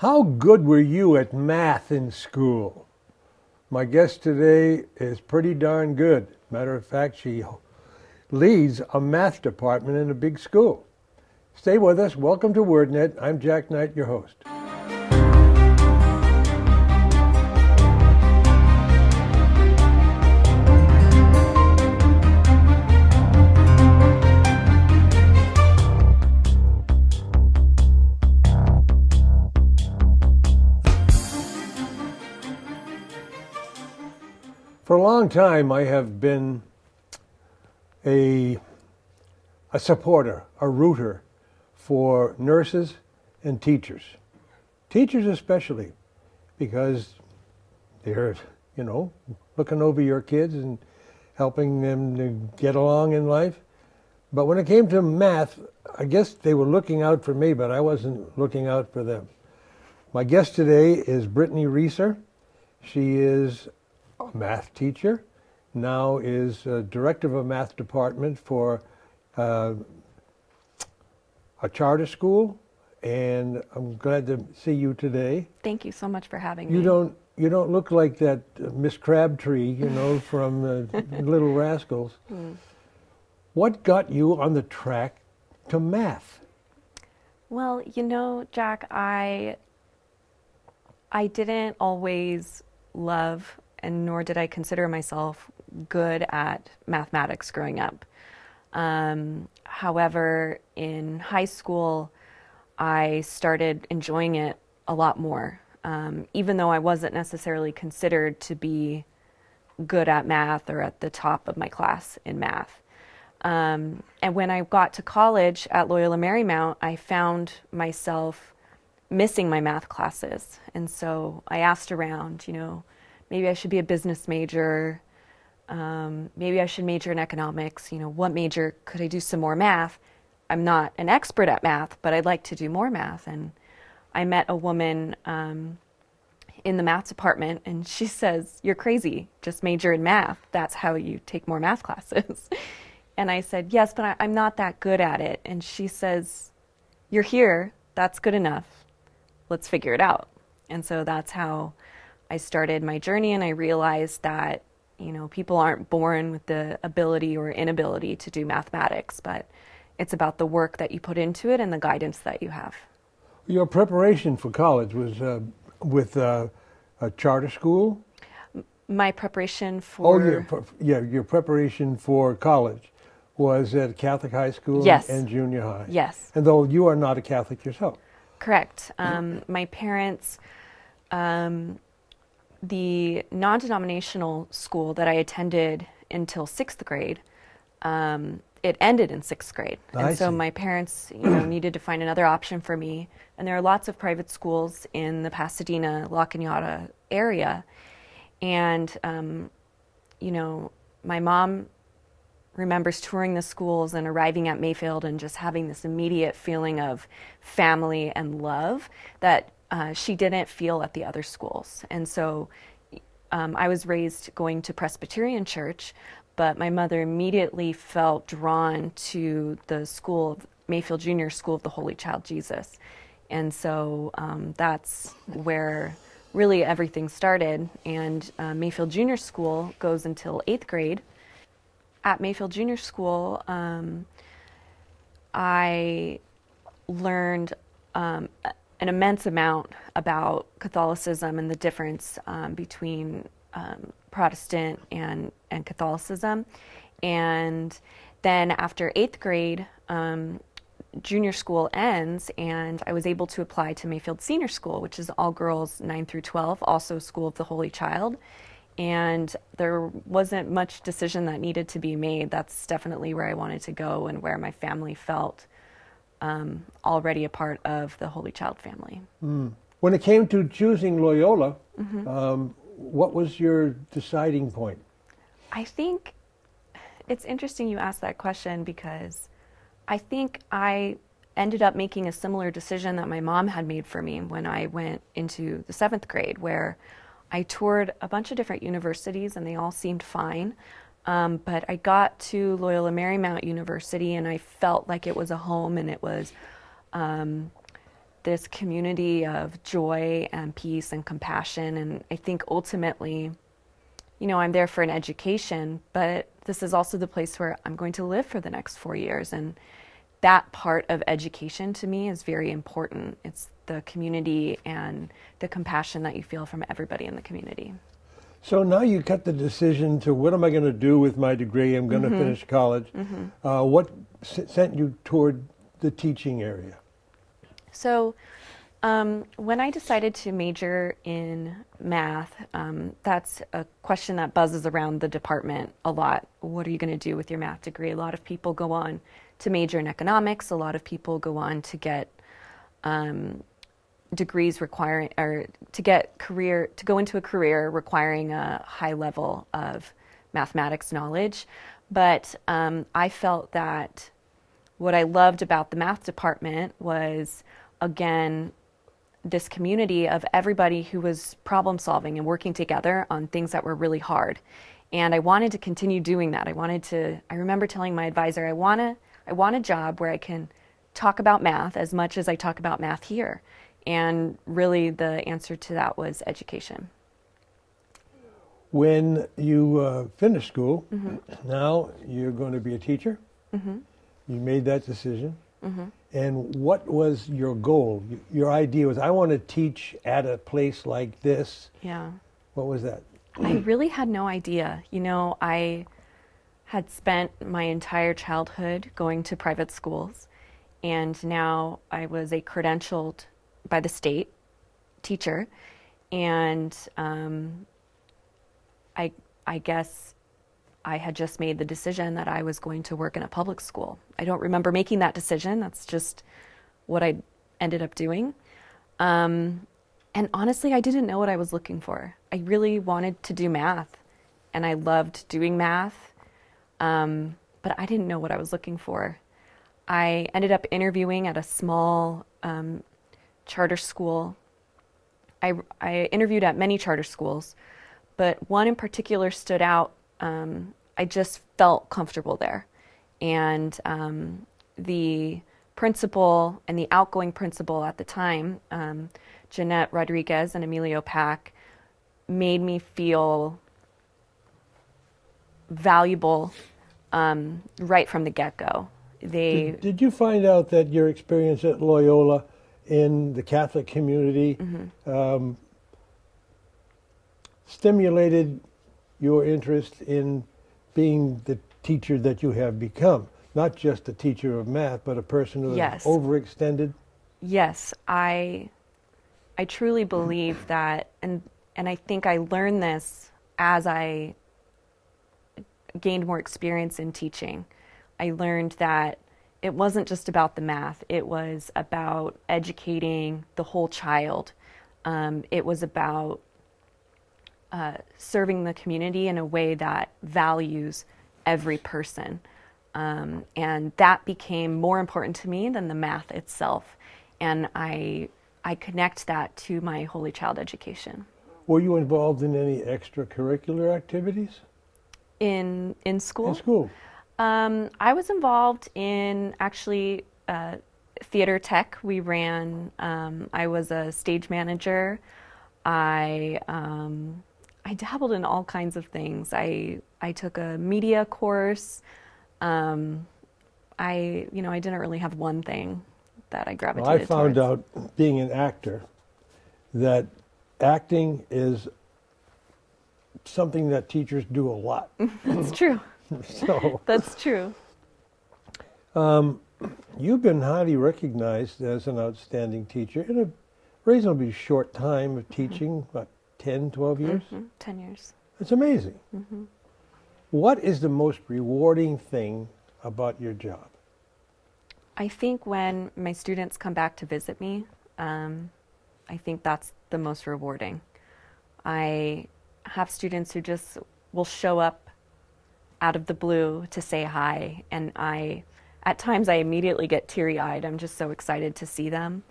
How good were you at math in school? My guest today is pretty darn good. Matter of fact, she leads a math department in a big school. Stay with us. Welcome to Wordnet. I'm Jack Knight, your host. For a long time, I have been a supporter, a rooter for nurses and teachers. Teachers especially, because they're, looking over your kids and helping them to get along in life. But when it came to math, I guess they were looking out for me, but I wasn't looking out for them. My guest today is Brittany Reeser. She is a math teacher, now is director of a math department for a charter school, and I'm glad to see you today. Thank you so much for having me. You don't look like that Miss Crabtree, from Little Rascals. What got you on the track to math? Well, Jack, I didn't always love, and nor did I consider myself good at mathematics growing up. However, in high school, I started enjoying it a lot more, even though I wasn't necessarily considered to be good at math or at the top of my class in math. And when I got to college at Loyola Marymount, I found myself missing my math classes. And so I asked around, maybe I should be a business major. Maybe I should major in economics. What major could I do some more math? I'm not an expert at math, but I'd like to do more math. And I met a woman in the math department, and she says, "You're crazy. Just major in math. That's how you take more math classes." And I said, "Yes, but I'm not that good at it." And she says, "You're here. That's good enough. Let's figure it out." And so that's how I started my journey, and I realized that, people aren't born with the ability or inability to do mathematics, but it's about the work that you put into it and the guidance that you have. Your preparation for college was with a charter school? My preparation for... your preparation for college was at Catholic high school. Yes. And junior high. Yes. And though you are not a Catholic yourself. Correct. My parents... the non-denominational school that I attended until 6th grade, it ended in 6th grade. And so my parents, needed to find another option for me. And there are lots of private schools in the Pasadena, La Cañada area. And, my mom remembers touring the schools and arriving at Mayfield and just having this immediate feeling of family and love that she didn't feel at the other schools. And so I was raised going to Presbyterian church, but my mother immediately felt drawn to the school, Mayfield Junior School of the Holy Child Jesus. And so that's where really everything started. And Mayfield Junior School goes until 8th grade. At Mayfield Junior School, I learned an immense amount about Catholicism and the difference between Protestant and Catholicism. And then after 8th grade, junior school ends, and I was able to apply to Mayfield Senior School, which is all girls 9 through 12, also School of the Holy Child. And there wasn't much decision that needed to be made. That's definitely where I wanted to go and where my family felt already a part of the Holy Child family. When it came to choosing Loyola, what was your deciding point? I think it's interesting you asked that question, because I think I ended up making a similar decision that my mom had made for me when I went into the 7th grade, where I toured a bunch of different universities and they all seemed fine. But I got to Loyola Marymount University and I felt like it was a home, and it was this community of joy and peace and compassion. And I think ultimately, you know, I'm there for an education, but this is also the place where I'm going to live for the next 4 years. And that part of education to me is very important. It's the community and the compassion that you feel from everybody in the community. So now you got the decision to, what am I going to do with my degree? I'm going to finish college. What sent you toward the teaching area? So when I decided to major in math, that's a question that buzzes around the department a lot. What are you going to do with your math degree? A lot of people go on to major in economics. A lot of people go on to get degrees requiring, or to go into a career requiring a high level of mathematics knowledge. But I felt that what I loved about the math department was, again, this community of everybody who was problem solving and working together on things that were really hard. And I wanted to continue doing that. I remember telling my advisor, I want a job where I can talk about math as much as I talk about math here. And really the answer to that was education. When you finish school, now you're going to be a teacher. You made that decision. And what was your goal? Your idea was, I want to teach at a place like this. Yeah. What was that? I really had no idea. You know, I had spent my entire childhood going to private schools, and now I was a credentialed by the state teacher, and I guess I had just made the decision that I was going to work in a public school. I don't remember making that decision. That's just what I ended up doing. And honestly, I didn't know what I was looking for. I really wanted to do math, and I loved doing math, but I didn't know what I was looking for. I ended up interviewing at a small charter school. I interviewed at many charter schools, but one in particular stood out. I just felt comfortable there. And the principal and the outgoing principal at the time, Jeanette Rodriguez and Emilio Pack, made me feel valuable right from the get-go. Did you find out that your experience at Loyola in the Catholic community stimulated your interest in being the teacher that you have become? Not just a teacher of math, but a person who is overextended? Yes, I truly believe that, and I think I learned this as I gained more experience in teaching. I learned that it wasn't just about the math, it was about educating the whole child. It was about serving the community in a way that values every person. And that became more important to me than the math itself. And I connect that to my Holy Child education. Were you involved in any extracurricular activities? In school? In school. I was involved in actually theater tech. We ran, I was a stage manager. I dabbled in all kinds of things. I took a media course. I didn't really have one thing that I gravitated towards. Well, I found out, being an actor, that acting is something that teachers do a lot. That's true. So, that's true. You've been highly recognized as an outstanding teacher in a reasonably short time of teaching, what, 10, 12 years? 10 years. It's amazing. What is the most rewarding thing about your job? I think when my students come back to visit me, I think that's the most rewarding. I have students who just will show up out of the blue to say hi, and at times I immediately get teary-eyed. I'm just so excited to see them.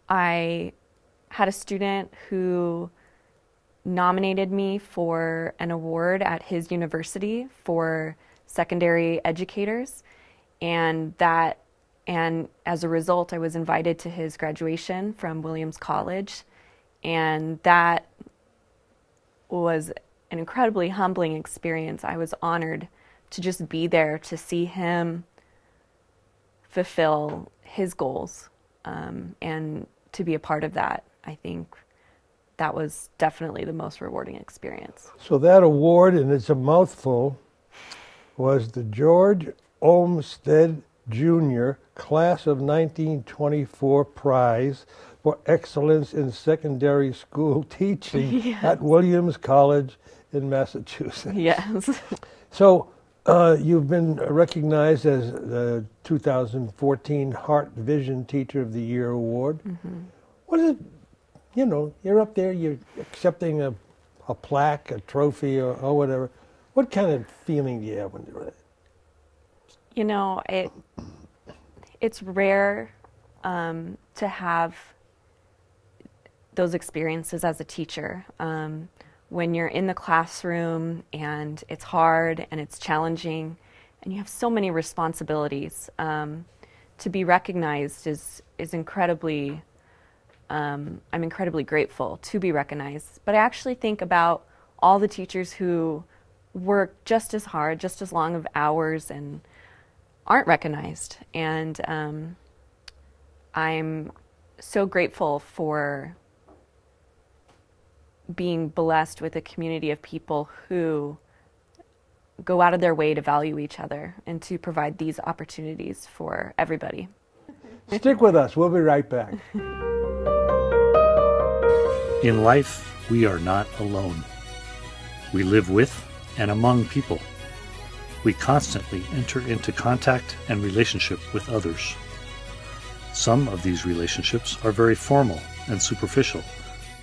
I had a student who nominated me for an award at his university for secondary educators, and that And as a result, I was invited to his graduation from Williams College, and that was an incredibly humbling experience. I was honored to just be there to see him fulfill his goals, and to be a part of that. I think that was definitely the most rewarding experience. So that award, and it's a mouthful, was the George Olmsted Jr. Class of 1924 Prize for Excellence in Secondary School Teaching Yes. at Williams College in Massachusetts. Yes. So you've been recognized as the 2014 Heart Vision Teacher of the Year Award. What is it, you know, you're up there, you're accepting a plaque, a trophy, or whatever. What kind of feeling do you have when you're there? You know, it's rare to have those experiences as a teacher. When you're in the classroom and it's hard and it's challenging and you have so many responsibilities, to be recognized is incredibly, I'm incredibly grateful to be recognized. But I actually think about all the teachers who work just as hard, just as long of hours and aren't recognized. And I'm so grateful for being blessed with a community of people who go out of their way to value each other and to provide these opportunities for everybody. Stick with us. We'll be right back. In life, we are not alone. We live with and among people. We constantly enter into contact and relationship with others. Some of these relationships are very formal and superficial,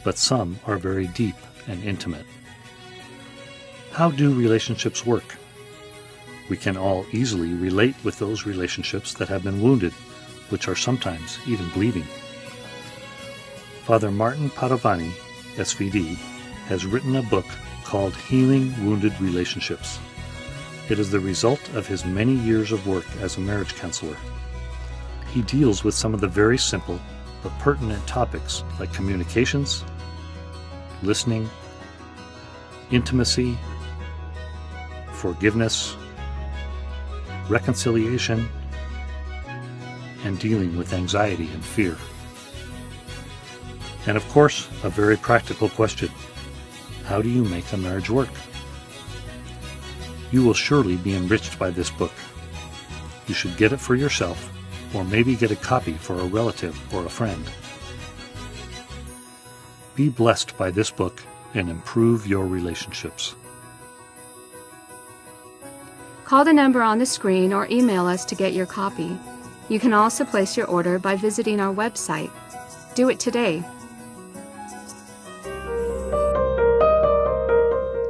but some are very deep and intimate. How do relationships work? We can all easily relate with those relationships that have been wounded, which are sometimes even bleeding. Father Martin Padovani, SVD, has written a book called Healing Wounded Relationships. It is the result of his many years of work as a marriage counselor. He deals with some of the very simple but pertinent topics like communications, listening, intimacy, forgiveness, reconciliation, and dealing with anxiety and fear. And of course, a very practical question: how do you make a marriage work? You will surely be enriched by this book. You should get it for yourself, or maybe get a copy for a relative or a friend. Be blessed by this book and improve your relationships. Call the number on the screen or email us to get your copy. You can also place your order by visiting our website. Do it today.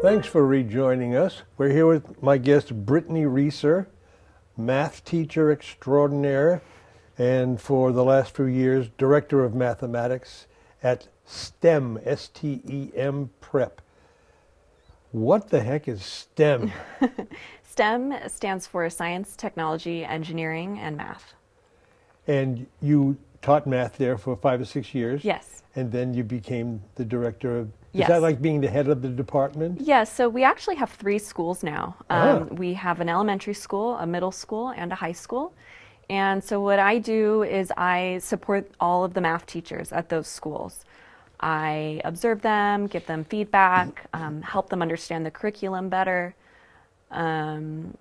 Thanks for rejoining us. We're here with my guest, Brittany Reeser, math teacher extraordinaire, and for the last few years, director of mathematics at STEM, S-T-E-M Prep. What the heck is STEM? STEM stands for Science, Technology, Engineering, and Math. And you taught math there for 5 or 6 years? Yes. And then you became the director of... Yes. Is that like being the head of the department? Yes, so we actually have 3 schools now. Ah. We have an elementary school, a middle school, and a high school. And so what I do is I support all of the math teachers at those schools. I observe them, give them feedback, help them understand the curriculum better. I'm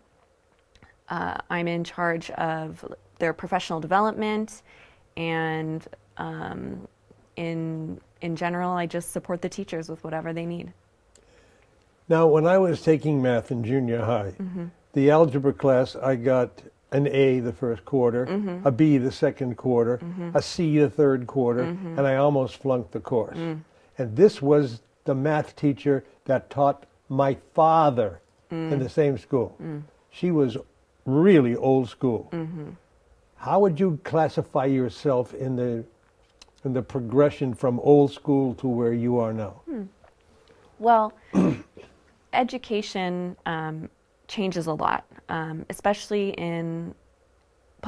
in charge of their professional development, and in general, I just support the teachers with whatever they need. Now, when I was taking math in junior high, the algebra class, I got an A the first quarter, a B the second quarter, a C the third quarter, and I almost flunked the course. And this was the math teacher that taught my father in the same school. She was really old school. How would you classify yourself in the progression from old school to where you are now? Well, education changes a lot, especially in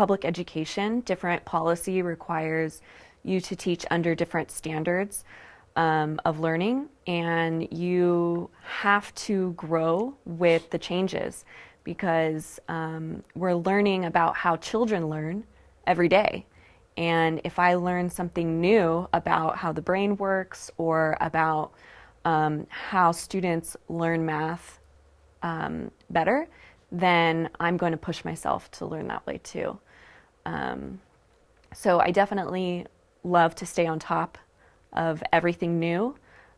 public education, different policy requires you to teach under different standards of learning, and you have to grow with the changes because we're learning about how children learn every day. And if I learn something new about how the brain works or about how students learn math better, then I'm going to push myself to learn that way too. So I definitely love to stay on top of everything new,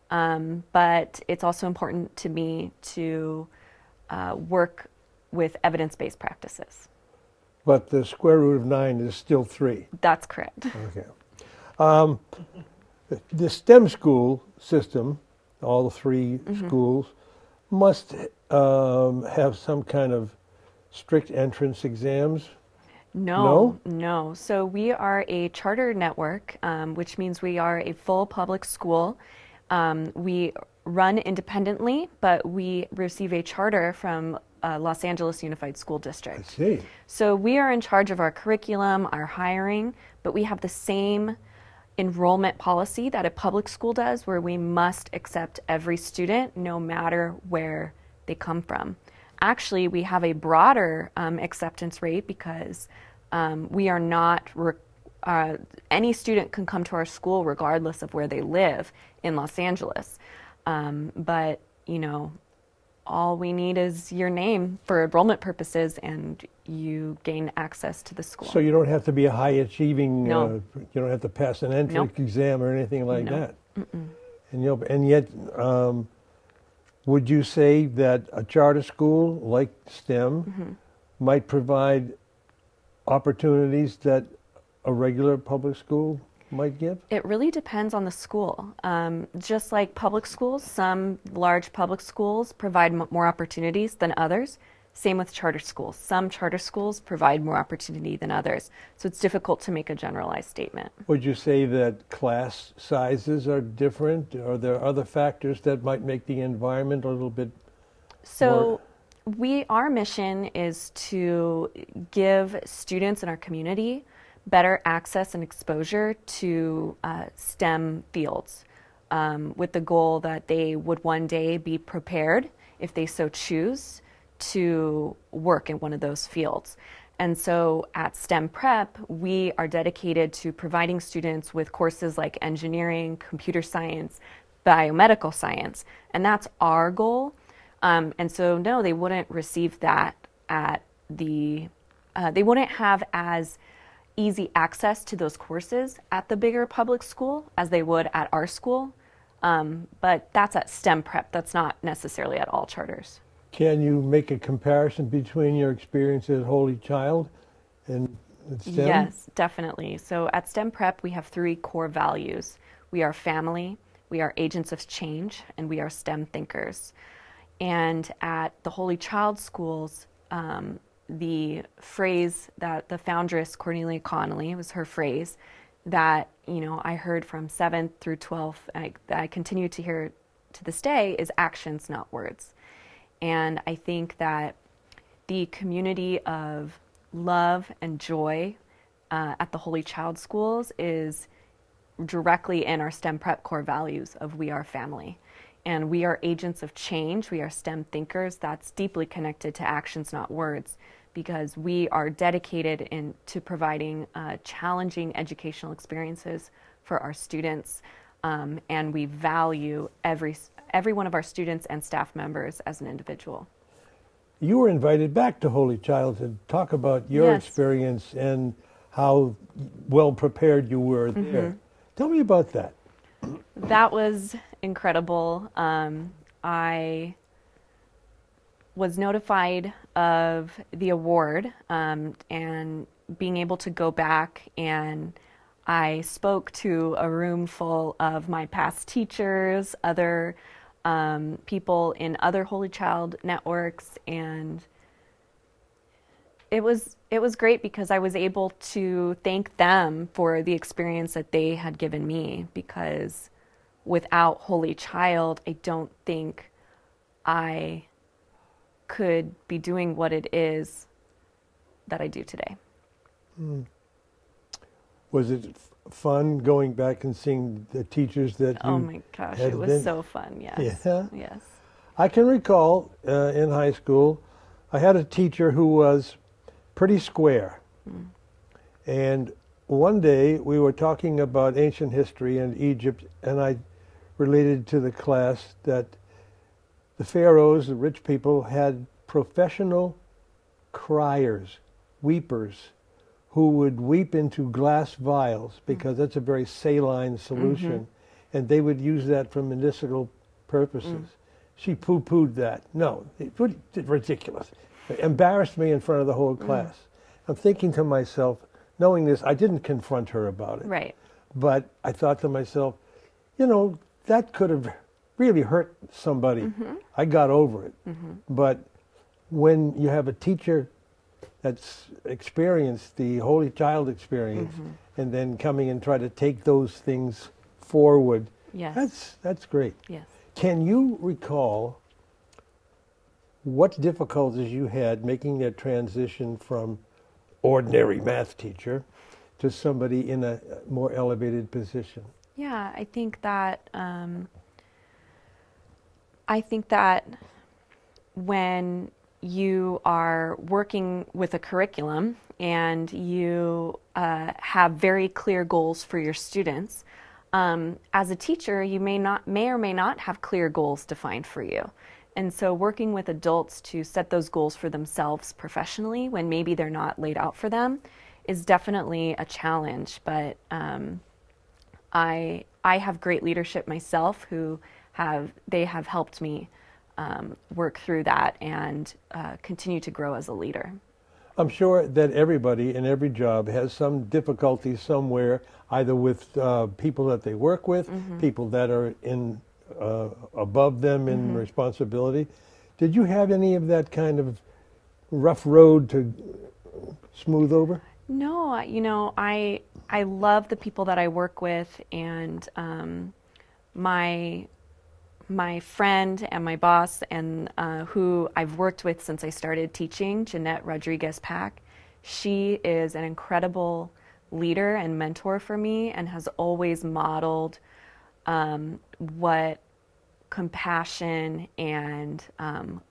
but it's also important to me to work with evidence-based practices. But the square root of 9 is still 3. That's correct. Okay. The STEM school system, all the 3 schools, must have some kind of strict entrance exams. No. So we are a charter network, which means we are a full public school. We run independently, but we receive a charter from Los Angeles Unified School District. I see. So we are in charge of our curriculum, our hiring, but we have the same enrollment policy that a public school does, where we must accept every student no matter where they come from. Actually, we have a broader acceptance rate because we are not, any student can come to our school regardless of where they live in Los Angeles. But, you know, all we need is your name for enrollment purposes and you gain access to the school. So you don't have to be a high achieving, No. You don't have to pass an entrance exam or anything like No. that. And yet, would you say that a charter school like STEM might provide opportunities that a regular public school might give? It really depends on the school. Just like public schools, some large public schools provide more opportunities than others. Same with charter schools. Some charter schools provide more opportunity than others. So it's difficult to make a generalized statement. Would you say that class sizes are different? Are there other factors that might make the environment a little bit So our mission is to give students in our community better access and exposure to STEM fields with the goal that they would one day be prepared, if they so choose, to work in one of those fields. And so at STEM Prep, we are dedicated to providing students with courses like engineering, computer science, biomedical science, and that's our goal. And so no, they wouldn't receive that at they wouldn't have as easy access to those courses at the bigger public school as they would at our school. But that's at STEM Prep. That's not necessarily at all charters. Can you make a comparison between your experience at Holy Child and STEM? Yes, definitely. So at STEM Prep, we have 3 core values. We are family, we are agents of change, and we are STEM thinkers. And at the Holy Child schools, the phrase that the foundress, Cornelia Connolly, was her phrase that, you know, I heard from 7th through 12th, that I continue to hear to this day, is actions, not words. And I think that the community of love and joy at the Holy Child schools is directly in our STEM Prep core values of we are family. And we are agents of change, we are STEM thinkers. That's deeply connected to actions, not words, because we are dedicated to providing challenging educational experiences for our students. And we value every one of our students and staff members as an individual. You were invited back to Holy Child to talk about your Yes. experience and how well prepared you were there. Tell me about that. That was incredible. I was notified of the award and being able to go back, and I spoke to a room full of my past teachers, other people in other Holy Child networks, and it was great because I was able to thank them for the experience that they had given me, because without Holy Child, I don't think I could be doing what it is that I do today. Was it fun going back and seeing the teachers that you Oh my gosh, had it was been? so fun, yes. Yeah. Yes. I can recall in high school, I had a teacher who was pretty square. And one day we were talking about ancient history and Egypt, and I related to the class that the pharaohs, the rich people, had professional criers, weepers, who would weep into glass vials because that's a very saline solution, and they would use that for medicinal purposes. She poo-pooed that. No, it's ridiculous. It embarrassed me in front of the whole class. I'm thinking to myself, knowing this, I didn't confront her about it. Right. But I thought to myself, you know, that could have really hurt somebody. I got over it. But when you have a teacher that's experienced the Holy Child experience and then coming and try to take those things forward, Yes. that's great. Yes. Can you recall what difficulties you had making that transition from ordinary math teacher to somebody in a more elevated position? Yeah, I think that when you are working with a curriculum and you have very clear goals for your students, as a teacher, you may or may not have clear goals defined for you. And so working with adults to set those goals for themselves professionally when maybe they're not laid out for them is definitely a challenge. But I have great leadership myself who have helped me work through that and continue to grow as a leader. I'm sure that everybody in every job has some difficulty somewhere, either with people that they work with, people that are in above them in responsibility. Did you have any of that kind of rough road to smooth over? No, you know, I love the people that I work with, and my friend and my boss, and who I've worked with since I started teaching, Jeanette Rodriguez-Pack, she is an incredible leader and mentor for me and has always modeled what compassion and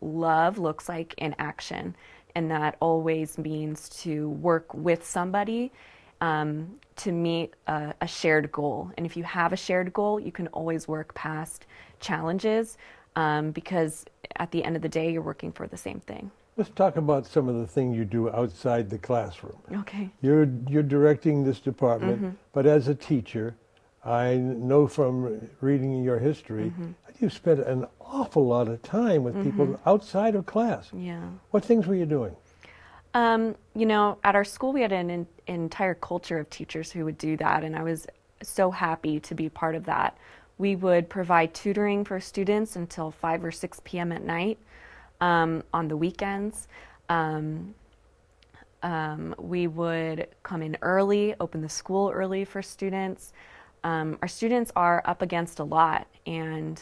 love looks like in action. And that always means to work with somebody to meet a shared goal. And if you have a shared goal, you can always work past challenges because at the end of the day, you're working for the same thing. Let's talk about some of the things you do outside the classroom. Okay. You're directing this department, but as a teacher, I know from reading your history, that you spent an awful lot of time with people outside of class. Yeah. What things were you doing? You know, at our school, we had an entire culture of teachers who would do that, and I was so happy to be part of that. We would provide tutoring for students until 5 or 6 p.m. at night on the weekends. We would come in early, open the school early for students. Our students are up against a lot, and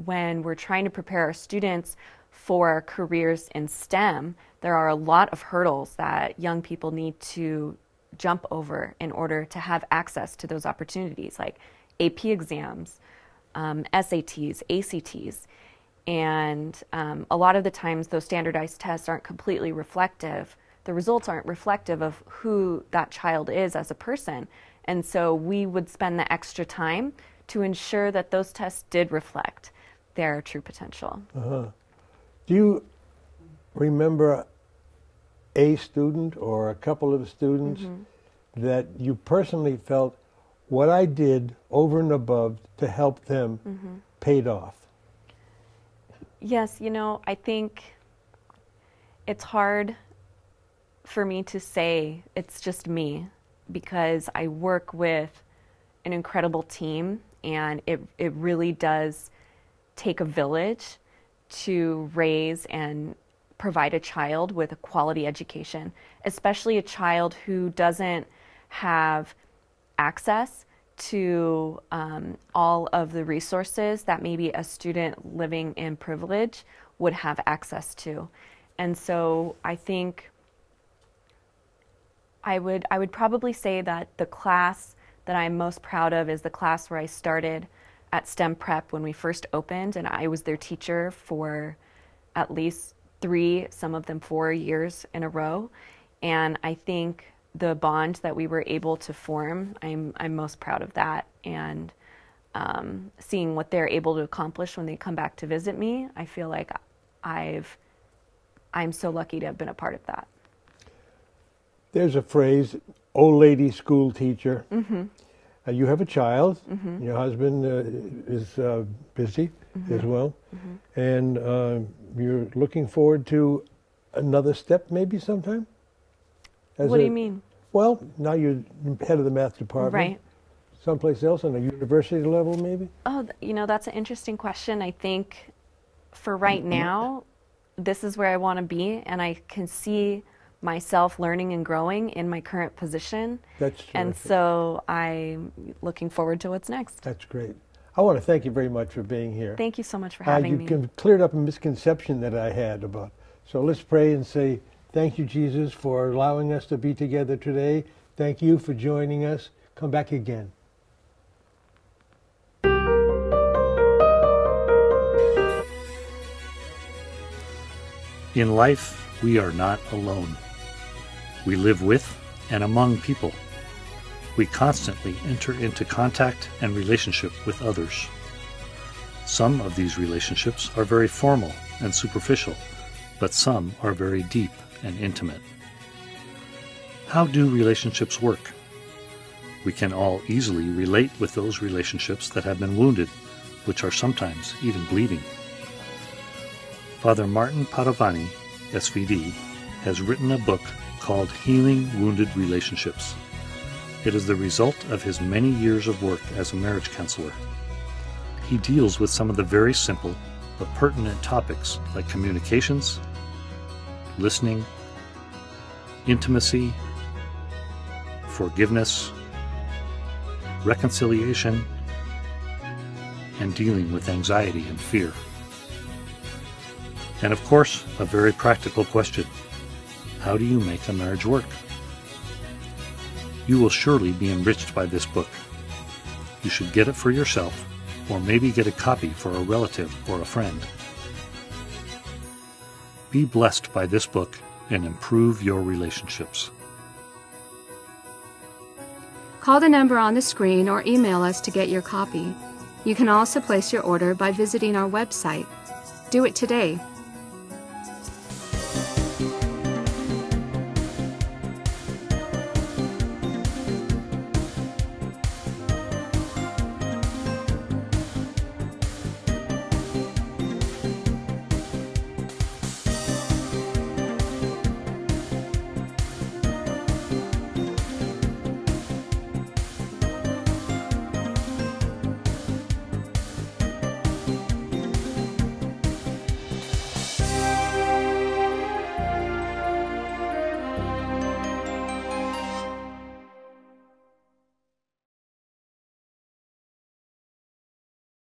when we're trying to prepare our students for careers in STEM, there are a lot of hurdles that young people need to jump over in order to have access to those opportunities, like AP exams, SATs, ACTs. And a lot of the times those standardized tests aren't completely reflective. The results aren't reflective of who that child is as a person. And so we would spend the extra time to ensure that those tests did reflect their true potential. Do you remember a student or a couple of students that you personally felt what I did over and above to help them paid off? Yes, you know, I think it's hard for me to say it's just me, because I work with an incredible team, and it really does take a village to raise and provide a child with a quality education, especially a child who doesn't have access to all of the resources that maybe a student living in privilege would have access to. And so I think I would probably say that the class that I'm most proud of is the class where I started at STEM Prep when we first opened, and I was their teacher for at least 3, some of them 4 years in a row. And I think the bond that we were able to form, I'm most proud of that. And seeing what they're able to accomplish when they come back to visit me, I feel like I'm so lucky to have been a part of that. There's a phrase, old lady school teacher. Mm-hmm. You have a child. Mm-hmm. Your husband is busy Mm-hmm. as well. Mm-hmm. And you're looking forward to another step maybe sometime? What do you mean? Well, now you're head of the math department. Right. Someplace else on a university level maybe? Oh, that's an interesting question. I think for right now, this is where I want to be, and I can see myself learning and growing in my current position. That's terrific. And so I'm looking forward to what's next. That's great. I want to thank you very much for being here. Thank you so much for having me. You cleared up a misconception that I had about. So let's pray and say, thank you, Jesus, for allowing us to be together today. Thank you for joining us. Come back again. In life, we are not alone. We live with and among people. We constantly enter into contact and relationship with others. Some of these relationships are very formal and superficial, but some are very deep and intimate. How do relationships work? We can all easily relate with those relationships that have been wounded, which are sometimes even bleeding. Father Martin Padovani, SVD, has written a book called Healing Wounded Relationships. It is the result of his many years of work as a marriage counselor. He deals with some of the very simple but pertinent topics like communications, listening, intimacy, forgiveness, reconciliation, and dealing with anxiety and fear. And of course, a very practical question: how do you make a marriage work? You will surely be enriched by this book. You should get it for yourself, or maybe get a copy for a relative or a friend. Be blessed by this book and improve your relationships. Call the number on the screen or email us to get your copy. You can also place your order by visiting our website. Do it today.